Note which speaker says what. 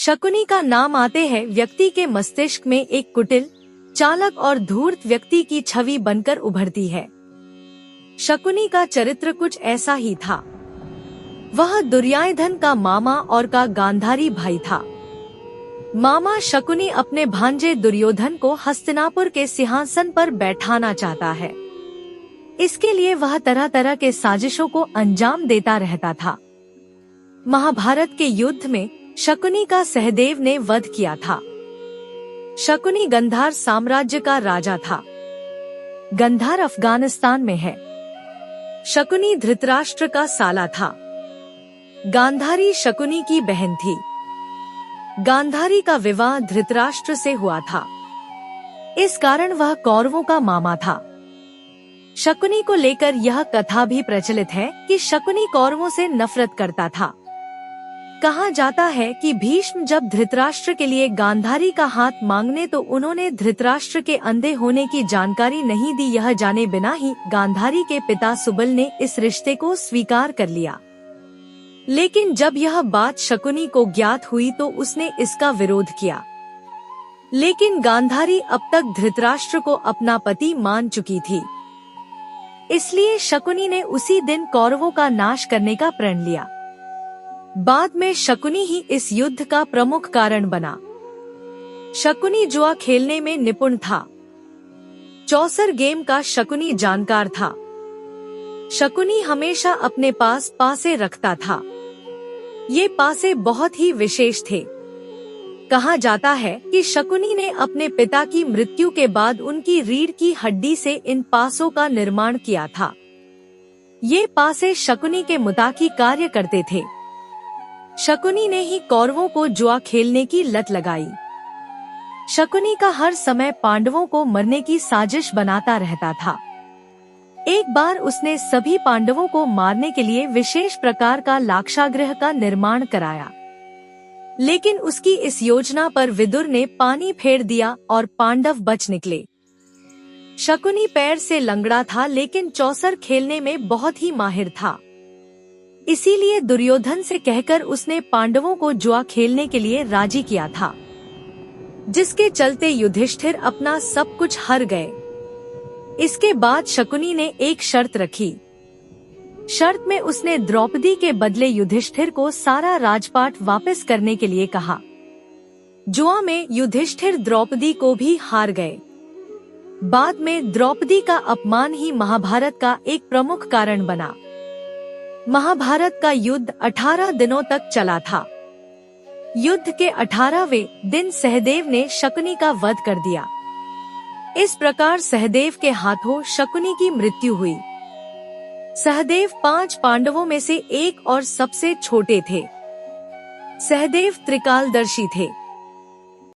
Speaker 1: शकुनी का नाम आते हैं व्यक्ति के मस्तिष्क में एक कुटिल, चालाक और धूर्त व्यक्ति की छवि बनकर उभरती है। शकुनी का चरित्र कुछ ऐसा ही था। वह दुर्योधन का मामा और का गांधारी भाई था। मामा शकुनी अपने भांजे दुर्योधन को हस्तिनापुर के सिंहासन पर बैठाना चाहता है। इसके लिए वह तरह तरह के साजिशों को अंजाम देता रहता था। महाभारत के युद्ध में शकुनी का सहदेव ने वध किया था। शकुनी गंधार साम्राज्य का राजा था। गंधार अफगानिस्तान में है। शकुनी धृतराष्ट्र का साला था। गांधारी शकुनी की बहन थी। गांधारी का विवाह धृतराष्ट्र से हुआ था। इस कारण वह कौरवों का मामा था। शकुनी को लेकर यह कथा भी प्रचलित है कि शकुनी कौरवों से नफरत करता था। कहा जाता है कि भीष्म जब धृतराष्ट्र के लिए गांधारी का हाथ मांगने तो उन्होंने धृतराष्ट्र के अंधे होने की जानकारी नहीं दी। यह जाने बिना ही गांधारी के पिता सुबल ने इस रिश्ते को स्वीकार कर लिया। लेकिन जब यह बात शकुनी को ज्ञात हुई तो उसने इसका विरोध किया। लेकिन गांधारी अब तक धृतराष्ट्र को अपना पति मान चुकी थी। इसलिए शकुनी ने उसी दिन कौरवों का नाश करने का प्रण लिया। बाद में शकुनी ही इस युद्ध का प्रमुख कारण बना। शकुनी जुआ खेलने में निपुण था। चौसर गेम का शकुनी जानकार था। शकुनी हमेशा अपने पास पासे रखता था। ये पासे बहुत ही विशेष थे। कहा जाता है कि शकुनी ने अपने पिता की मृत्यु के बाद उनकी रीढ़ की हड्डी से इन पासों का निर्माण किया था। ये पासे शकुनी के मुताबिक कार्य करते थे। शकुनी ने ही कौरवों को जुआ खेलने की लत लगाई। शकुनी का हर समय पांडवों को मरने की साजिश बनाता रहता था। एक बार उसने सभी पांडवों को मारने के लिए विशेष प्रकार का लाक्षागृह का निर्माण कराया। लेकिन उसकी इस योजना पर विदुर ने पानी फेर दिया और पांडव बच निकले। शकुनी पैर से लंगड़ा था लेकिन चौसर खेलने में बहुत ही माहिर था। इसीलिए दुर्योधन से कहकर उसने पांडवों को जुआ खेलने के लिए राजी किया था, जिसके चलते युधिष्ठिर अपना सब कुछ हार गए। इसके बाद शकुनी ने एक शर्त रखी। शर्त में उसने द्रौपदी के बदले युधिष्ठिर को सारा राजपाट वापस करने के लिए कहा। जुआ में युधिष्ठिर द्रौपदी को भी हार गए। बाद में द्रौपदी का अपमान ही महाभारत का एक प्रमुख कारण बना। महाभारत का युद्ध 18 दिनों तक चला था। युद्ध के 18वें दिन सहदेव ने शकुनी का वध कर दिया। इस प्रकार सहदेव के हाथों शकुनी की मृत्यु हुई। सहदेव 5 पांडवों में से एक और सबसे छोटे थे। सहदेव त्रिकालदर्शी थे।